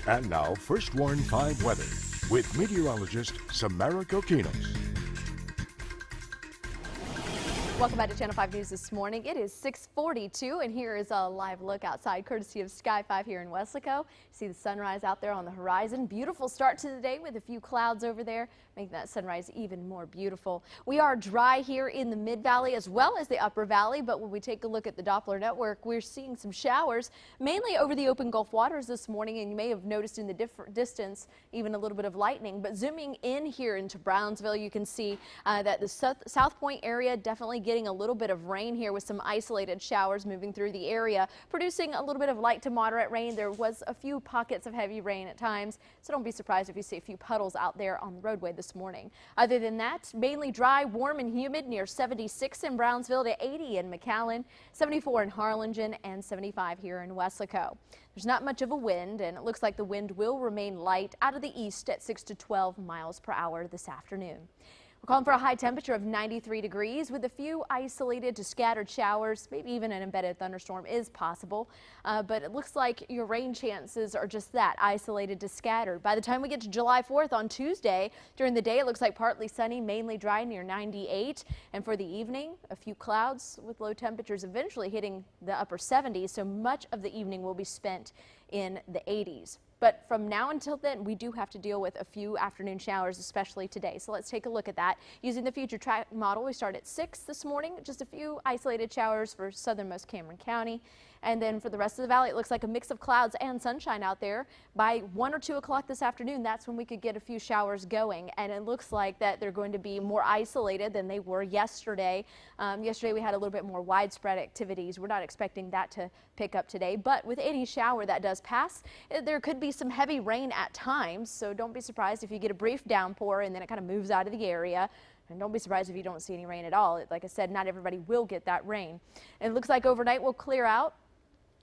And now, First Warn 5 weather with meteorologist Samara Kokinos. Welcome back to Channel 5 News this morning. It is 6:42 and here is a live look outside courtesy of Sky 5 here in Weslaco. See the sunrise out there on the horizon. Beautiful start to the day with a few clouds over there, making that sunrise even more beautiful. We are dry here in the Mid-Valley as well as the Upper Valley, but when we take a look at the Doppler Network, we're seeing some showers mainly over the open Gulf waters this morning, and you may have noticed in the distance even a little bit of lightning. But zooming in here into Brownsville, you can see that the South Point area definitely getting a little bit of rain here with some isolated showers moving through the area, producing a little bit of light to moderate rain. There was a few pockets of heavy rain at times, so don't be surprised if you see a few puddles out there on the roadway this morning. Other than that, mainly dry, warm and humid, near 76 in Brownsville to 80 in McAllen, 74 in Harlingen, and 75 here in Weslaco. There's not much of a wind, and it looks like the wind will remain light out of the east at 6 to 12 miles per hour this afternoon. We're calling for a high temperature of 93 degrees with a few isolated to scattered showers. Maybe even an embedded thunderstorm is possible, but it looks like your rain chances are just that, isolated to scattered. By the time we get to July 4th on Tuesday, during the day it looks like partly sunny, mainly dry near 98. And for the evening, a few clouds with low temperatures eventually hitting the upper 70s, so much of the evening will be spent in the 80s. But from now until then, we do have to deal with a few afternoon showers, especially today. So let's take a look at that. Using the future track model, we start at 6 this morning, just a few isolated showers for southernmost Cameron County. And then for the rest of the valley, it looks like a mix of clouds and sunshine out there. By 1 or 2 o'clock this afternoon, that's when we could get a few showers going. And it looks like that they're going to be more isolated than they were yesterday. Yesterday we had a little bit more widespread activities. We're not expecting that to pick up today, but with any shower that does pass, there could be some heavy rain at times. So don't be surprised if you get a brief downpour and then it kind of moves out of the area. And don't be surprised if you don't see any rain at all. Like I said, not everybody will get that rain. And it looks like overnight will clear out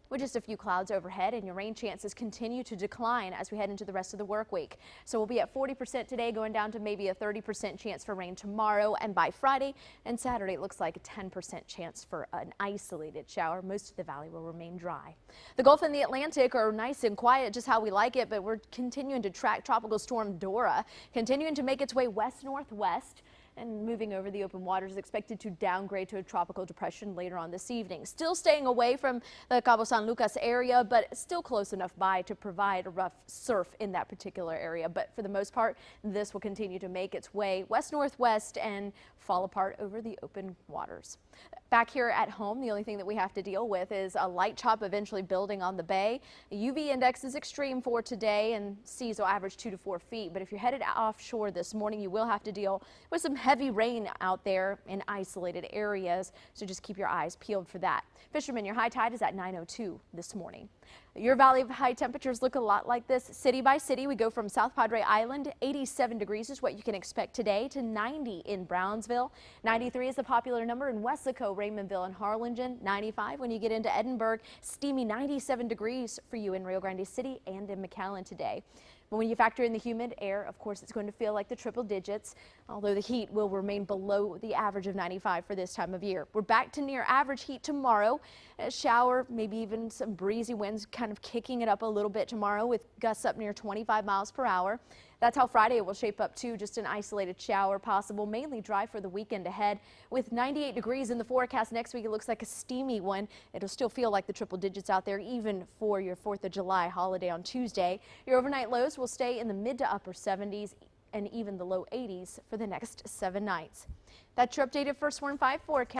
with just a few clouds overhead, and your rain chances continue to decline as we head into the rest of the work week. So we'll be at 40% today, going down to maybe a 30% chance for rain tomorrow, and by Friday and Saturday it looks like a 10% chance for an isolated shower. Most of the valley will remain dry. The Gulf and the Atlantic are nice and quiet, just how we like it, but we're continuing to track Tropical Storm Dora, continuing to make its way west-northwest. And moving over the open waters, expected to downgrade to a tropical depression later on this evening. Still staying away from the Cabo San Lucas area, but still close enough by to provide a rough surf in that particular area. But for the most part, this will continue to make its way west-northwest and fall apart over the open waters. Back here at home, the only thing that we have to deal with is a light chop eventually building on the bay. The UV index is extreme for today, and seas will average 2 to 4 feet. But if you're headed offshore this morning, you will have to deal with some heavy rain out there in isolated areas, so just keep your eyes peeled for that. Fishermen, your high tide is at 9:02 this morning. Your valley of high temperatures look a lot like this. City by city, we go from South Padre Island, 87 degrees is what you can expect today, to 90 in Brownsville. 93 is a popular number in Weslaco, Raymondville, and Harlingen. 95 when you get into Edinburgh. Steamy 97 degrees for you in Rio Grande City and in McAllen today. But when you factor in the humid air, of course, it's going to feel like the triple digits, although the heat will remain below the average of 95 for this time of year. We're back to near average heat tomorrow. A shower, maybe even some breezy winds kind of kicking it up a little bit tomorrow with gusts up near 25 miles per hour. That's how Friday will shape up too, just an isolated shower possible, mainly dry for the weekend ahead. With 98 degrees in the forecast next week, it looks like a steamy one. It'll still feel like the triple digits out there even for your 4th of July holiday on Tuesday. Your overnight lows will stay in the mid to upper 70s and even the low 80s for the next 7 nights. That's your updated First Warn 5 forecast.